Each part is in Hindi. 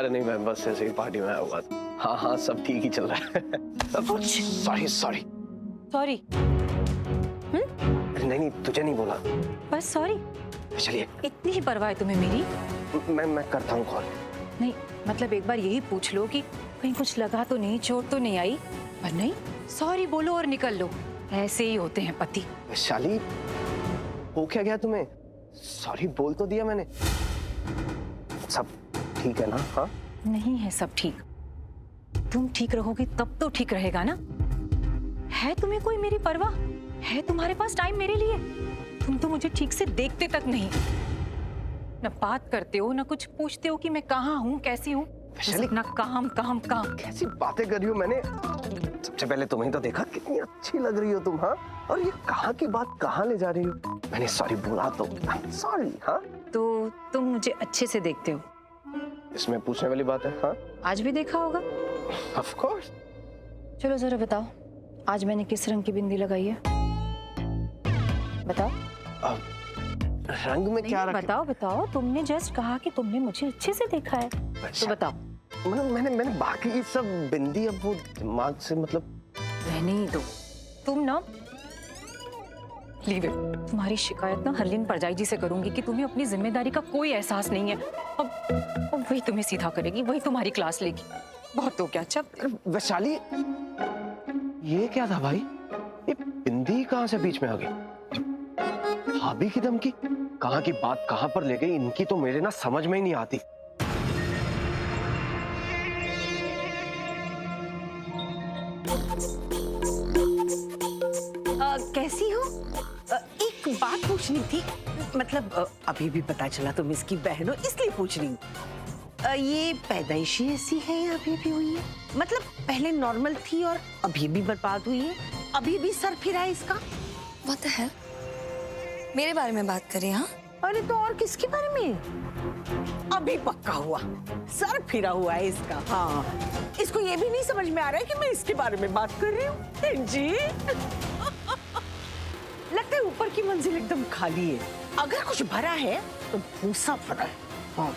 अरे नहीं, मैं बस ऐसे ही पार्टी में आया हुआ था। हाँ हाँ, सब ठीक ही चल रहा है। Sorry sorry sorry. अरे नहीं, तुझे नहीं बोला। बस सॉरी। चलिए। इतनी ही परवाह है तुम्हें मेरी? मैं करता हूँ कॉल। नहीं मतलब एक बार यही पूछ लो कि कहीं कुछ लगा तो नहीं, चोट तो नहीं आई। पर नहीं, सॉरी बोलो और निकल लो। ऐसे ही होते हैं पति। वैशाली, हो क्या गया तुम्हें? सॉरी बोल तो दिया मैंने। सब ठीक है ना? हाँ नहीं है सब ठीक। तुम ठीक रहोगी तब तो ठीक रहेगा ना। है तुम्हें कोई मेरी परवाह? है तुम्हारे पास टाइम मेरे लिए? तुम तो मुझे ठीक से देखते तक नहीं, न बात करते हो, न कुछ पूछते हो कि मैं कहाँ हूँ, कैसी हूँ। ना काम काम काम। कैसी बातें कर रही हो? मैंने सबसे पहले तुम्हें तो देखा, कितनी अच्छी लग रही हो तुम। हाँ, और ये कहाँ की बात कहाँ ले जा रही हो? मैंने सॉरी बोला तो सॉरी। हाँ तो तुम मुझे अच्छे से देखते हो, इसमें पूछने वाली बात है? हाँ आज भी देखा होगा। Of course. चलो जरा बताओ, आज मैंने किस रंग की बिंदी लगाई है? बताओ। रंग में क्या रखा? बताओ बताओ, तुमने जस्ट कहा कि तुमने मुझे अच्छे से देखा है, तो बताओ। मैंने बाकी सब बिंदी अब वो दिमाग से मतलब रहने ही दो। तुम ना लीव इट। तुम्हारी शिकायत ना हरलीन परजाई जी से करूंगी कि तुम्हें अपनी जिम्मेदारी का कोई एहसास नहीं है। अब वही तुम्हें सीधा करेगी, वही तुम्हारी क्लास लेगी। बहुत हो गया। चल वैशाली, ये क्या था भाई? ये बिंदी कहाँ से बीच में आ गई? भाभी की धमकी, कहाँ की बात कहाँ पर ले गई? इनकी तो मेरे ना समझ में ही नहीं आती। कैसी हो? एक बात पूछनी थी, मतलब अभी भी पता चला तुम इसकी बहन हो, इसलिए पूछ रही हूँ। ये पैदाइशी ऐसी है या अभी भी हुई है? मतलब पहले नॉर्मल थी और अभी भी बर्बाद हुई है? अभी भी सर फिरा है इसका? What the hell? मेरे बारे में बात करें? हाँ, अरे तो और किसके बारे में? अभी पक्का हुआ, सर फिरा हुआ है इसका। हाँ, इसको ये भी नहीं समझ में आ रहा है कि मैं इसके बारे में बात कर रही हूँ। जी लगता है ऊपर की मंजिल एकदम खाली है, अगर कुछ भरा है तो भूसा भरा है। हाँ।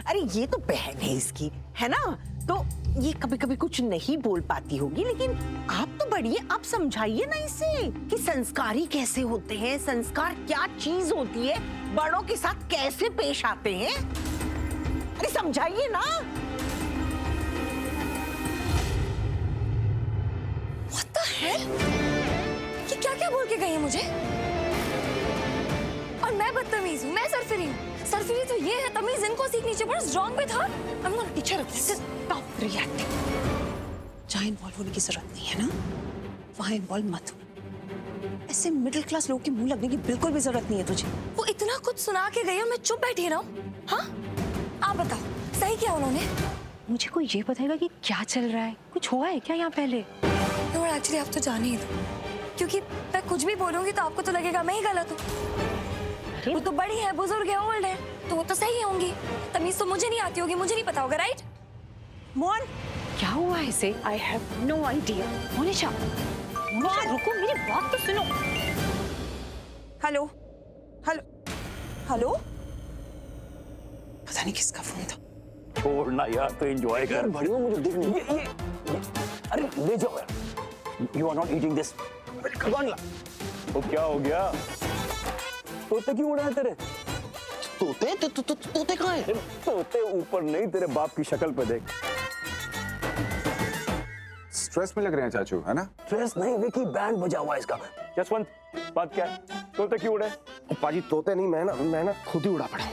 अरे ये तो बहन है इसकी, है ना? तो ये कभी कभी कुछ नहीं बोल पाती होगी, लेकिन आप तो बड़ी है, आप समझाइए ना इसे कि संस्कारी कैसे होते हैं, संस्कार क्या चीज होती है, बड़ों के साथ कैसे पेश आते हैं। अरे समझाइए ना। What the hell? ये क्या क्या बोल के गई है मुझे? और मैं बदतमीज हूँ, मैं सरफिरी हूँ। सरफिरी तो ये है, तमीज इनको सीखनी चाहिए। What is wrong with her? I'm not a teacher of this. Stop reacting. जहाँ इन्वॉल्व होने की जरूरत नहीं है ना, वहाँ इन्वॉल्व मत हो। ऐसे मिडिल क्लास लोगों के मुंह लगने की बिल्कुल भी जरूरत नहीं है तुझे। वो इतना कुछ सुना के गई और मैं चुप बैठी रहूं? हाँ, आप बताओ, सही किया उन्होंने? मुझे कोई ये बताएगा कि क्या चल रहा है? कुछ हुआ है क्या यहाँ पहले? तो एक्चुअली आप तो जाने ही दो, क्योंकि मैं कुछ भी बोलूंगी तो आपको तो लगेगा मैं ही गलत हूँ। वो तो बड़ी है, बुजुर्ग है, ओल्ड है, तो वो तो सही होंगी। तमीज तो मुझे नहीं आती होगी, मुझे नहीं पता होगा, राइट? मोहन, क्या हुआ है इसे? I have no idea. Monisha, Monisha रुको, मेरी बात तो सुनो। Hello, hello, hello. पता नहीं किसका फोन था। छोड़ना यार, तो एंजॉय कर। बड़ी हो, मुझे दिख नहीं। ये अरे ले जाओ यार। You are not eating this. तो क्या हो गया? तोते क्यों उड़ा है तेरे? तोते कहाँ हैं? तोते ऊपर नहीं, तेरे बाप की शक्ल पे देख। स्ट्रेस में लग रहे हैं चाचू, है ना? स्ट्रेस नहीं, विकी बैंड बजा हुआ है इसका। जसवंत, बात क्या है? तोते क्यों उड़े? पाजी तोते नहीं, मैं ना खुद ही उड़ा पड़ा।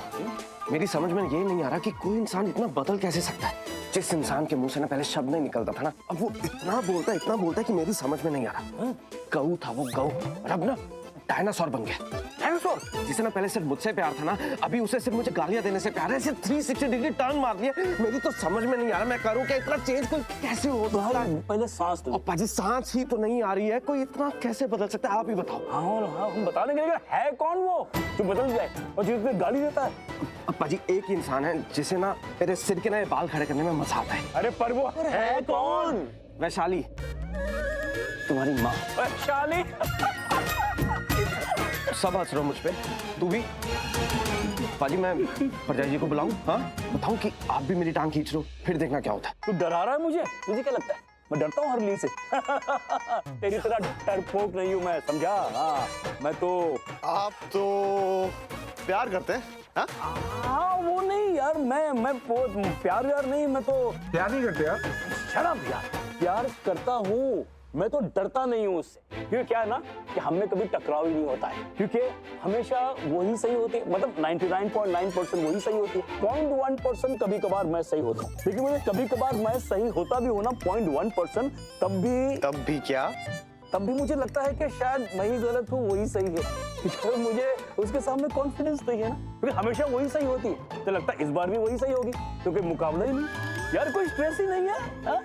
मेरी समझ में ये नहीं आ रहा कि कोई इंसान इतना बदल कैसे सकता है। जिस इंसान के मुंह से ना पहले शब्द नहीं निकलता था ना, अब वो इतना बोलता है कि मेरी समझ में नहीं आ रहा। गऊ था वो, गऊ, और अब ना डायनासोर बन गया। डायनासोर जिसे ना पहले सिर्फ मुझसे प्यार था ना, अभी उसे सिर्फ मुझे गालियां देने से प्यार है। ऐसे 360 डिग्री टर्न मार दिया। मेरी तो समझ में नहीं आ रहा मैं करूं क्या। इतना चेंज कोई कैसे हो सकता है? पहले सांस लो। और पाजी सांस ही तो नहीं आ रही है, कोई इतना कैसे बदल सकता है? आप ही बताओ। हाँ, हम बता देंगे, लेकिन है कौन वो जो बदल जाए और जिसने गाली देता है? अब पाजी एक ही इंसान है जिसे ना मेरे सिर के ना बाल खड़े करने में मजा आता है। अरे पर वो है कौन? वैशाली, तुम्हारी माँ। वैशाली? सब हंस रहे हो मुझ पे, तू भी? पाजी मैं परजाई जी को बुलाऊं? हाँ बताऊं कि आप भी मेरी टांग खींच रहे हो, फिर देखना क्या होता है। तू डरा रहा है मुझे? तुझे क्या लगता है मैं डरता हूँ हरलीन से? तेरी तरह डरपोक नहीं हूँ मैं, समझा? हाँ मैं तो। आप तो प्यार करते हैं? हाँ? हाँ वो नहीं यार, मैं प्यार यार नहीं, मैं तो प्यार नहीं करते यार? शराब यार, प्यार करता हूँ, मैं तो डरता नहीं हूँ उससे। क्योंकि क्या है ना कि हमें कभी टकराव ही नहीं होता है, क्योंकि हमेशा वही सही होती है, मतलब 99.9% वही सही होती है। 0.1% कभी कभार मैं सही होता हूँ, लेकिन मुझे कभी कभार मैं सही होता भी हूँ ना 0.1%, तब भी क्या? तब भी मुझे लगता है कि शायद मैं ही गलत हूँ, वही सही है। क्योंकि मुझे उसके सामने कॉन्फिडेंस नहीं है ना, क्योंकि हमेशा वही सही होती है, तो लगता है इस बार भी वही सही होगी, क्योंकि मुकाबला ही नहीं यार, कोई स्ट्रेस ही नहीं है। हाँ?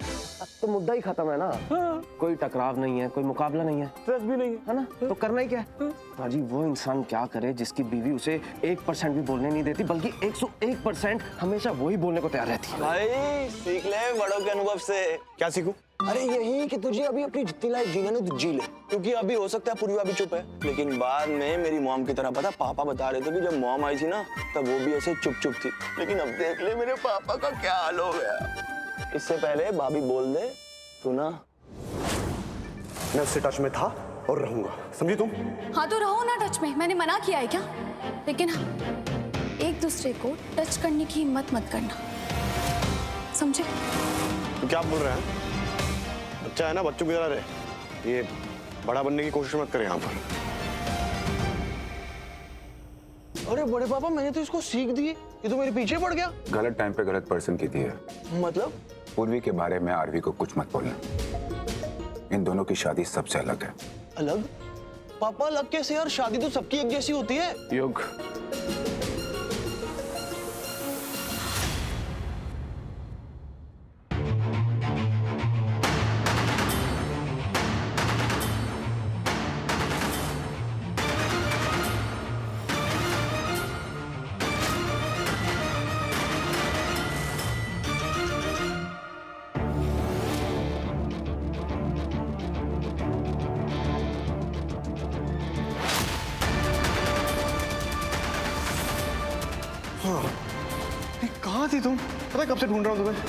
तो मुद्दा ही खत्म है ना। हाँ। कोई टकराव नहीं है, कोई मुकाबला नहीं है, स्ट्रेस भी नहीं है ना? तो करना ही क्या है? पाजी वो इंसान क्या करे जिसकी बीवी उसे 1% भी बोलने नहीं देती, बल्कि 101% हमेशा वही बोलने को तैयार रहती है। भाई सीख ले बड़ों के अनुभव से। क्या सीखूं? अरे यही कि तुझे अभी अपनी जितनी लाइफ जीना ना तू जी ले, क्योंकि अभी हो सकता है पूर्वी भी चुप है, लेकिन बाद में मेरी मॉम की तरह, पता पापा बता रहे थे कि जब मॉम आई थी ना तब वो भी ऐसे चुप चुप थी, लेकिन अब देख ले मेरे पापा का क्या हाल हो गया। इससे पहले भाभी बोल दे तू ना। मैं उससे टच में था और रहूंगा, समझी तुम? हाँ तो रहो ना टच में, मैंने मना किया है क्या? लेकिन हाँ, एक दूसरे को टच करने की हिम्मत मत करना, समझे? तो क्या बोल रहे हैं? बच्चा है ना, बच्चों की तरह रहे, ये बड़ा बनने की कोशिश मत करे यहाँ पर। अरे बड़े पापा मैंने तो इसको सीख दी, ये तो मेरे पीछे पड़ गया। गलत टाइम पे गलत पर्सन की दी है। मतलब? पूर्वी के बारे में आरवी को कुछ मत बोलना, इन दोनों की शादी सबसे अलग है। अलग? पापा अलग कैसे यार, शादी तो सबकी एक जैसी होती है। युग कहाँ थी तुम? पता है कब से ढूंढ रहा हूँ तुम्हें,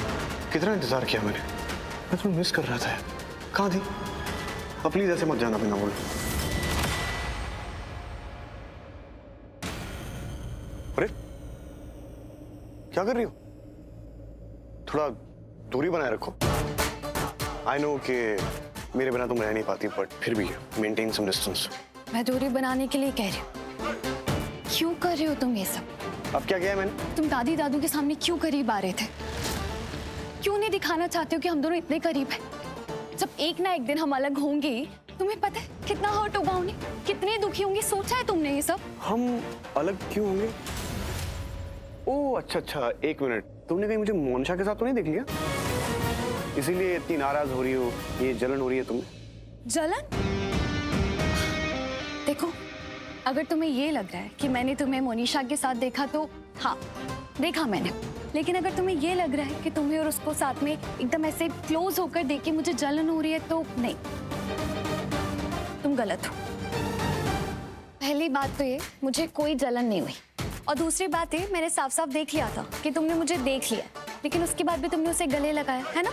कितना इंतजार किया मैंने, मैं तुम्हें मिस कर रहा था। कहाँ थी? अब प्लीज ऐसे मत जाना बिना बोले। अरे क्या कर रही हो? थोड़ा दूरी बनाए रखो। आई नो कि मेरे बिना तुम रह नहीं पाती, बट फिर भी मेंटेन सम डिस्टेंस। मैं दूरी बनाने के लिए कह रही हूँ, क्यों कर रहे हो तुम ये सब? अब क्या किया मैंने? तुम दादी दादू के सामने क्यों करीब आ रहे थे? क्यों नहीं दिखाना चाहते हो कि हम दोनों इतने करीब हैं? जब एक ना एक दिन हम अलग होंगे, तुम्हें पता है कितना हर्ट होगा उन्हें, कितने दुखी होंगे? सोचा है तुमने ये सब? हम अलग क्यों होंगे? ओह अच्छा, एक मिनट, तुमने कहीं मुझे मोनिशा के साथ तो नहीं देख लिया? इसीलिए इतनी नाराज हो रही हो, ये जलन हो रही है तुम्हें? जलन? देखो, अगर तुम्हें ये लग रहा है कि मैंने तुम्हें मोनिशा के साथ देखा तो हाँ, देखा मैंने, लेकिन अगर तुम्हें ये लग रहा है कि तुम्हें और उसको साथ में एकदम ऐसे क्लोज होकर देख के मुझे जलन हो रही है तो नहीं, तुम गलत हो। पहली बात तो ये, मुझे कोई जलन नहीं हुई, और दूसरी बात ये, मैंने साफ साफ देख लिया था कि तुमने मुझे देख लिया, लेकिन उसके बाद भी तुमने उसे गले लगाया है ना?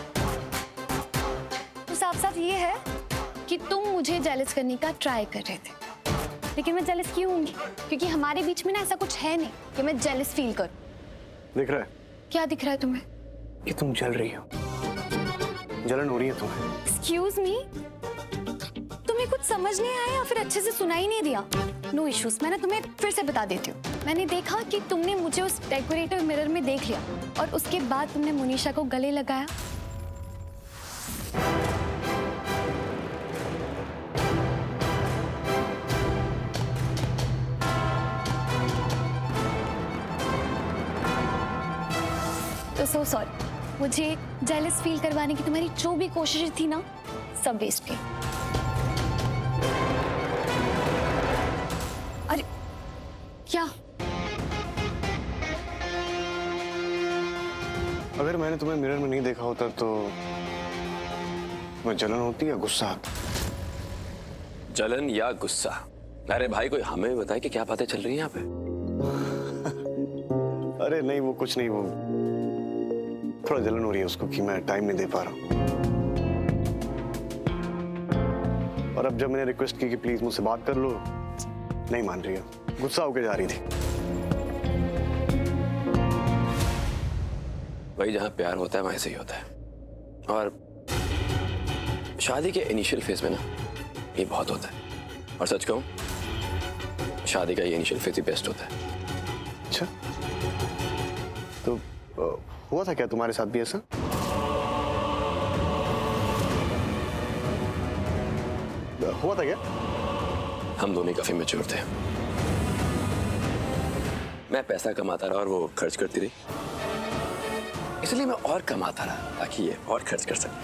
तो साफ साफ ये है कि तुम मुझे जेलस करने का ट्राई कर रहे थे, लेकिन मैं जेलस क्यों होंगी? क्योंकि हमारे बीच में ना ऐसा कुछ है नहीं कि मैं जेलस फील करूं। दिख रहा है? क्या दिख रहा है तुम्हें? कि तुम जल रही हो, जलन हो रही है तुम्हें। एक्सक्यूज मी, तुम्हें कुछ समझ नहीं आया या फिर अच्छे से सुनाई नहीं दिया? नो इश्यूज, मैं ना तुम्हें फिर से बता देती हूँ। मैंने देखा कि तुमने मुझे उस डेकोरेटिव मिरर में देख लिया, और उसके बाद तुमने मोनिशा को गले लगाया। तो सो सॉरी, मुझे जेलस फील करवाने की तुम्हारी जो भी कोशिश थी ना, सब वेस्ट गई। अरे क्या? अगर मैंने तुम्हें मिरर में नहीं देखा होता तो मैं जलन होती या गुस्सा आता? जलन या गुस्सा? अरे भाई कोई हमें भी बताए कि क्या बातें चल रही हैं यहाँ पे। अरे नहीं, वो कुछ नहीं, वो थोड़ा जलन हो रही है उसको कि मैं टाइम नहीं दे पा रहा हूँ। और अब जब मैंने रिक्वेस्ट की कि प्लीज मुझसे बात कर लो, नहीं मान रही है, गुस्सा होकर जा रही थी। भाई जहाँ प्यार होता है वहीं से ही होता है। और शादी के इनिशियल फेज में ना ये बहुत होता है। और सच कहूं, शादी का ये इनिशियल फेज ही बेस्ट होता है। अच्छा, तो हुआ था क्या तुम्हारे साथ भी ऐसा? हुआ था क्या? हम दोनों काफी मैच्योर थे। मैं पैसा कमाता रहा और वो खर्च करती रही, इसलिए मैं और कमाता रहा ताकि ये और खर्च कर सके।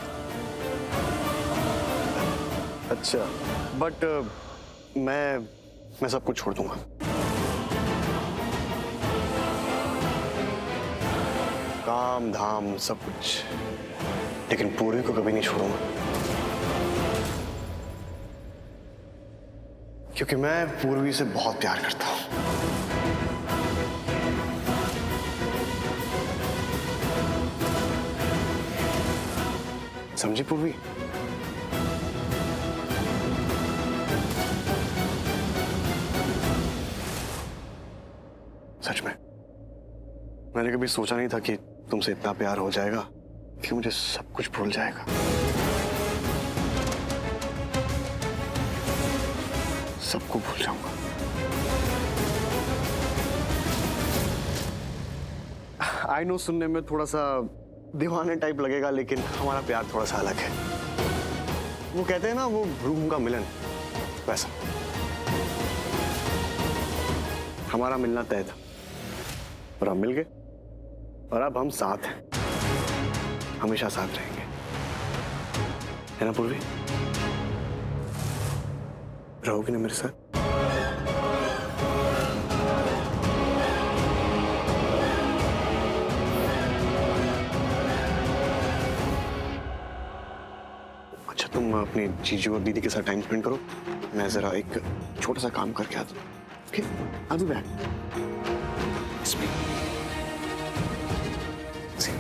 अच्छा, बट मैं सब कुछ छोड़ दूंगा। काम धाम सब कुछ, लेकिन पूर्वी को कभी नहीं छोड़ूंगा, क्योंकि मैं पूर्वी से बहुत प्यार करता हूं। समझी पूर्वी? सच में मैंने कभी सोचा नहीं था कि तुमसे इतना प्यार हो जाएगा कि मुझे सब कुछ भूल जाएगा। सबको भूल जाऊंगा। आई नो सुनने में थोड़ा सा दीवाने टाइप लगेगा, लेकिन हमारा प्यार थोड़ा सा अलग है। वो कहते हैं ना, वो रूह का मिलन, वैसा हमारा मिलना तय था और हम मिल गए, और अब हम साथ हैं, हमेशा साथ रहेंगे, है ना पूर्वी? रहोगी ना मेरे साथ? अच्छा, तुम अपनी जीजू और दीदी के साथ टाइम स्पेंड करो, मैं जरा एक छोटा सा काम करके आता हूँ। Okay, I'll be back. Speak. See.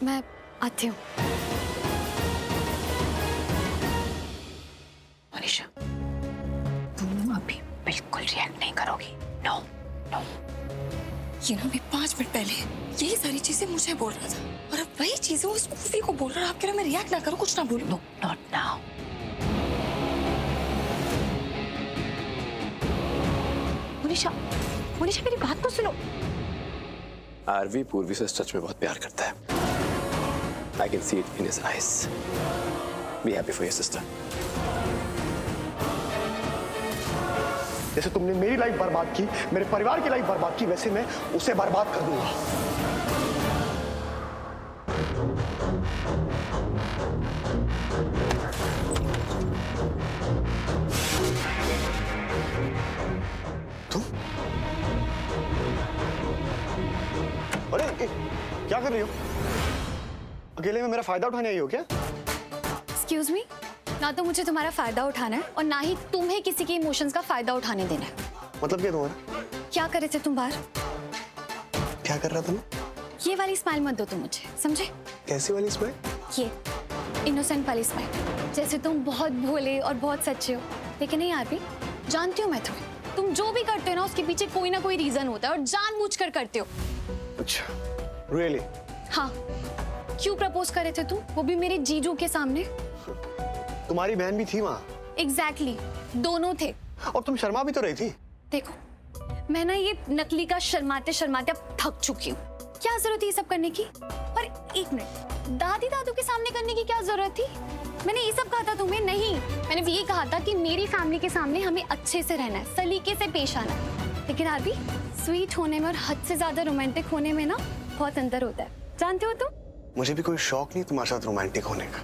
मैं आती हूँ। मनीषा, तुम अभी बिल्कुल रिएक्ट नहीं करोगी। No no. ये ना मैं 5 मिनट पहले यही सारी चीजें मुझे बोल रहा था, और अब वही चीजें उस मूवी को बोल रहा है। आप कह रहे हो मैं रिएक्ट ना करूं, कुछ ना बोलूं? No, not now. Manisha, Manisha मेरी बात तो सुनो। आरवी पूर्वी से सच में बहुत प्यार करता है। I can see it in his eyes. Be happy for your sister. जैसे तुमने मेरी लाइफ बर्बाद की, मेरे परिवार की लाइफ बर्बाद की, वैसे मैं उसे बर्बाद कर दूंगा। तुम? अरे क्या कर रही हो? अकेले में मेरा फायदा उठाने आई हो क्या? एक्सक्यूज मी, ना तो मुझे तुम्हारा फायदा उठाना है और ना ही तुम्हें किसी के इमोशंस का फायदा उठाने देना है। मतलब क्या तुम्हारा? क्या कर रहे थे तुम बाहर? क्या कर रहा था मैं? ये वाली स्माइल मत दो तुम मुझे, समझे? कैसी वाली स्माइल? ये इनोसेंट वाली स्माइल, जैसे तुम बहुत भोले और बहुत सच्चे हो। लेकिन नहीं आरपी, जानती हूँ मैं तुम्हें, तुम जो भी करते हो ना उसके पीछे कोई ना कोई रीजन होता है और जानबूझकर करते हो। अच्छा, रियली? हाँ, क्यों प्रपोज करे थे तुम, वो भी मेरे जीजू के सामने? तुम्हारी बहन भी थी वहाँ? एग्जैक्टली, दोनों थे। और तुम शर्मा भी तो रही थी। देखो, मैं ना ये नकली का शर्माते शर्माते अब थक चुकी हूँ। क्या जरूरत थी ये सब करने की? और एक मिनट, दादी दादू के सामने करने की क्या जरूरत थी? मैंने ये सब कहा था तुम्हें? नहीं, मैंने ये कहा था कि मेरी फैमिली के सामने हमें अच्छे से रहना है, सलीके से पेश आना है। लेकिन आरबी, स्वीट होने में और हद से ज्यादा रोमांटिक होने में ना बहुत अंतर होता है, जानते हो तुम? मुझे भी कोई शौक नहीं तुम्हारे साथ रोमांटिक होने का।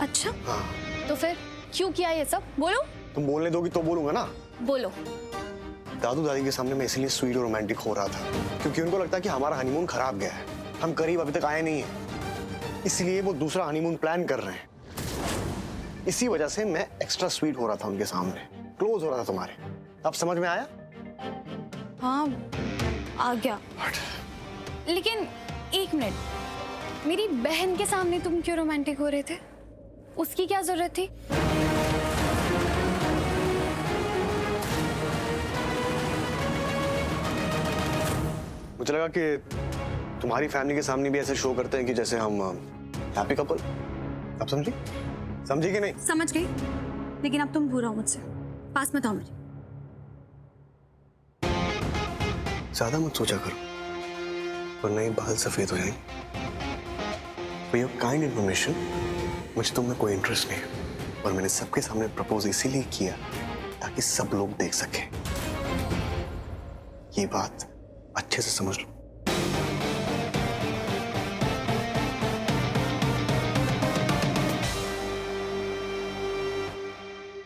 अच्छा, हाँ। तो फिर क्यों किया ये सब? बोलो। तुम बोलने दोगी तो बोलूंगा ना। बोलो। दादू दादी के सामने मैं इसलिए स्वीट और रोमांटिक हो रहा था क्योंकि उनको लगता है कि हमारा हनीमून खराब गया है, हम करीब अभी तक आए नहीं है, इसलिए वो दूसरा हनीमून प्लान कर रहे हैं। इसी वजह से मैं एक्स्ट्रा स्वीट हो रहा था उनके सामने, क्लोज हो रहा था तुम्हारे। अब समझ में आया? हाँ आ गया। लेकिन एक मिनट, मेरी बहन के सामने तुम क्यों रोमांटिक हो रहे थे? उसकी क्या जरूरत थी? मुझे लगा कि तुम्हारी फैमिली के सामने भी ऐसे शो करते हैं कि जैसे हम हैप्पी कपल। अब समझी? समझी कि नहीं? समझ गई, लेकिन अब तुम भूल रहो मुझसे। पास मत आओ मुझे। ज्यादा मत सोचा करो, वरना ये बाल सफेद हो जाएंगे। फॉर योर काइंड इन्फॉर्मेशन, मुझे तुम में कोई इंटरेस्ट नहीं है, और मैंने सबके सामने प्रपोज इसीलिए किया ताकि सब लोग देख सकें। ये बात अच्छे से समझ लो।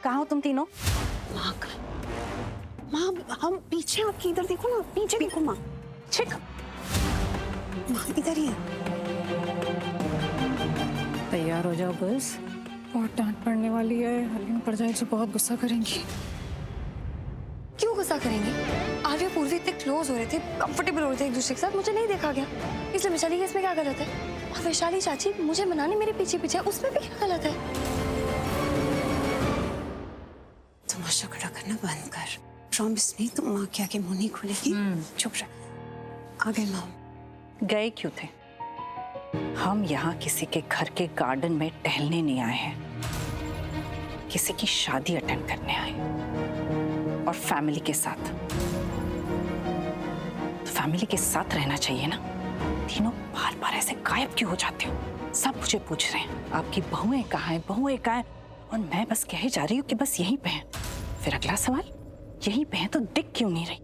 कहाँ हो तुम तीनों? माँ का, माँ हम पीछे, आपकी इधर देखो ना, पीछे देखो माँ। छिक, माँ इधर ही है। तैयार हो जाओ बस, बहुत डांट पड़ने वाली है। हलीम पड़ जाए तो बहुत गुस्सा करेंगी। क्यों गुस्सा करेंगे? आर्य और पूर्वी इतने क्लोज हो रहे थे, कंफर्टेबल हो रहे थे एक दूसरे के साथ, मुझे नहीं देखा गया, इसलिए वैशाली के इसमें क्या गलत है? और वैशाली चाची मुझे मनाने मेरे पीछे पीछे, उसमें भी क्या गलत है? तमाशा खड़ा करना बंद कर। प्रॉमिस नहीं, तुम माँ के आगे मुंह नहीं खोलेगी। चुप रह। आ गए माँ। गए क्यों थे? हम यहाँ किसी के घर के गार्डन में टहलने नहीं आए हैं, किसी की शादी अटेंड करने आए, और फैमिली के साथ। तो फैमिली के साथ रहना चाहिए ना। तीनों बार बार ऐसे गायब क्यों हो जाते हो? सब मुझे पूछ रहे हैं आपकी बहुएं कहाँ हैं, बहुएं कहाँ हैं, और मैं बस कह ही जा रही हूँ कि बस यहीं पे हैं। फिर अगला सवाल, यहीं पे हैं तो दिख क्यों नहीं रही?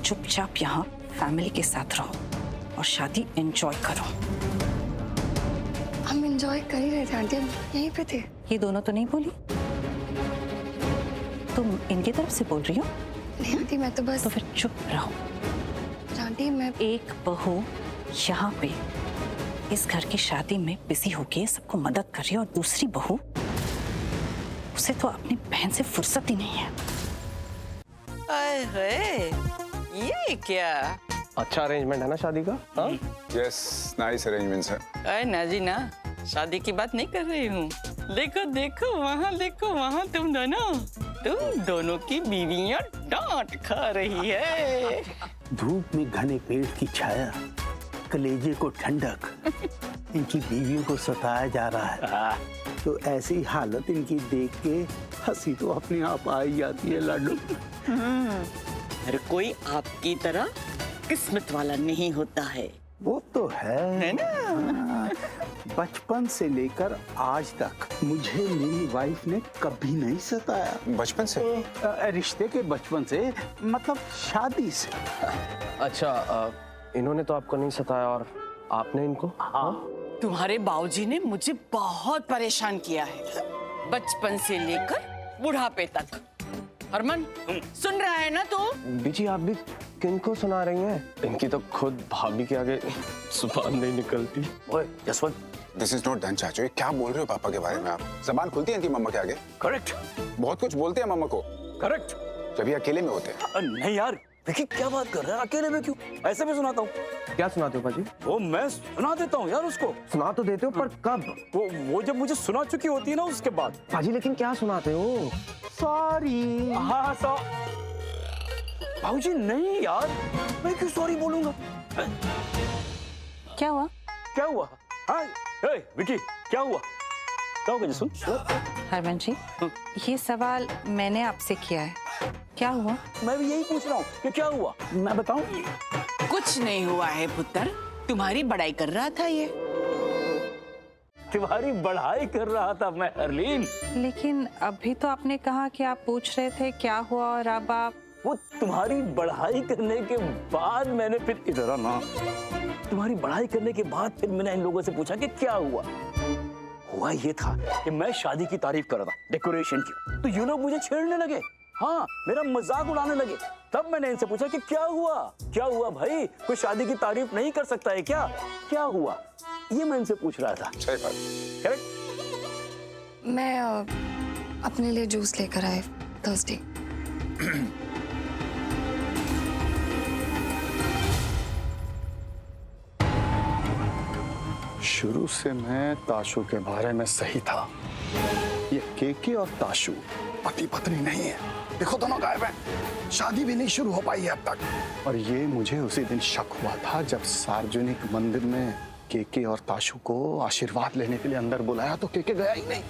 चुपचाप यहाँ फैमिली के साथ रहो और शादी एंजॉय करो। हम एंजॉय कर ही रहे थे आंटी, हम यहीं पे थे। ये दोनों तो नहीं बोली, तुम इनकी तरफ से बोल रही हो? नहीं आंटी, मैं तो बस। तो फिर चुप रहो। आंटी मैं एक बहू यहाँ पे इस घर की शादी में बिजी होके सबको मदद कर रही है, और दूसरी बहू, उसे तो अपनी बहन से फुर्सत ही नहीं है। अरे ये क्या? अच्छा अरेंजमेंट है ना शादी का? हाँ? यस, नाइस अरेंजमेंट्स है। अरे नाजीना, शादी की बात नहीं कर रही हूँ। देखो देखो वहाँ तुम दोनों की बीवियाँ डांट खा रही है। धूप में घने पेड़ की छाया, कलेजे को ठंडक, इनकी बीवियों को सताया जा रहा है। तो ऐसी हालत इनकी देख के हंसी तो अपने आप आ ही जाती है लाडू। अरे कोई आपकी तरह किस्मत वाला नहीं होता है। वो तो है ना? बचपन से लेकर आज तक मुझे मेरी वाइफ ने कभी नहीं सताया। बचपन से? रिश्ते के बचपन से, मतलब शादी से। अच्छा, इन्होंने तो आपको नहीं सताया, और आपने इनको? हाँ। तुम्हारे बाबूजी ने मुझे बहुत परेशान किया है, बचपन से लेकर बुढ़ापे तक। हरमन, सुन रहा है ना तू? बीजी आप भी किनको सुना रही हैं? इनकी तो खुद भाभी के आगे जुबान नहीं निकलती। ओए Jaswant, this is not done चाचू। ये क्या बोल रहे हो पापा के बारे में आप? जबान खुलती है इनकी मम्मा के आगे? करेक्ट। बहुत कुछ बोलते हैं मम्मा को। करेक्ट। जब ये अकेले में होते हैं। नहीं यार, देखिए क्या बात कर रहा है, अकेले में क्यों? ऐसे भी सुनाता हूँ। क्या सुनाते हो भाजी? वो मैं सुना देता हूँ यार उसको। सुना तो देते हो, पर कब? वो जब मुझे सुना चुकी होती है ना उसके बाद। भाजी लेकिन क्या सुनाते हो? सॉरी। हाँ भाऊजी नहीं यार, मैं क्यों सॉरी बोलूंगा? क्या हुआ? क्या हुआ? हाँ, विकी क्या हुआ? क्या होगा जी? सुन। हरमन जी, ये सवाल मैंने आपसे किया है, क्या हुआ? मैं भी यही पूछ रहा हूँ कि क्या हुआ। मैं बताऊं? कुछ नहीं हुआ है पुत्र, तुम्हारी बड़ाई कर रहा था ये। तुम्हारी बढ़ाई कर रहा था मैं, हरलीन। लेकिन अभी तो आपने कहा कि आप पूछ रहे थे क्या हुआ, और अब आप... वो तुम्हारी बढ़ाई करने के बाद मैंने फिर इधर आना, तुम्हारी बढ़ाई करने के बाद फिर मैंने इन लोगों से पूछा कि क्या हुआ। हुआ ये था कि मैं शादी की तारीफ कर रहा था, डेकोरेशन की, तो ये लोग मुझे छेड़ने लगे। हाँ, मेरा मजाक उड़ाने लगे। तब मैंने इनसे पूछा कि क्या हुआ? क्या हुआ भाई? कोई शादी की तारीफ नहीं कर सकता है क्या? क्या हुआ? ये मैं इनसे पूछ रहा था। सही बात। करेक्ट? मैं अपने लिए जूस लेकर आए थर्सडे। शुरू से मैं ताशु के बारे में सही था। ये केके और ताशु पति पत्नी नहीं है। देखो दोनों गायब हैं, शादी भी नहीं शुरू हो पाई है अब तक। और ये मुझे उसी दिन शक हुआ था जब सार्वजनिक मंदिर में केके और ताशु को आशीर्वाद लेने के लिए अंदर बुलाया तो केके गया ही नहीं।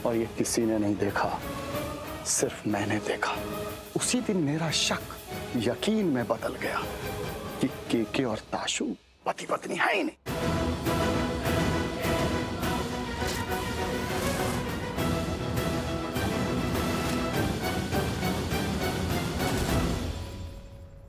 और ये किसी ने नहीं देखा, सिर्फ मैंने देखा। उसी दिन मेरा शक यकीन में बदल गया कि केके और ताशु पति पत्नी है ही नहीं।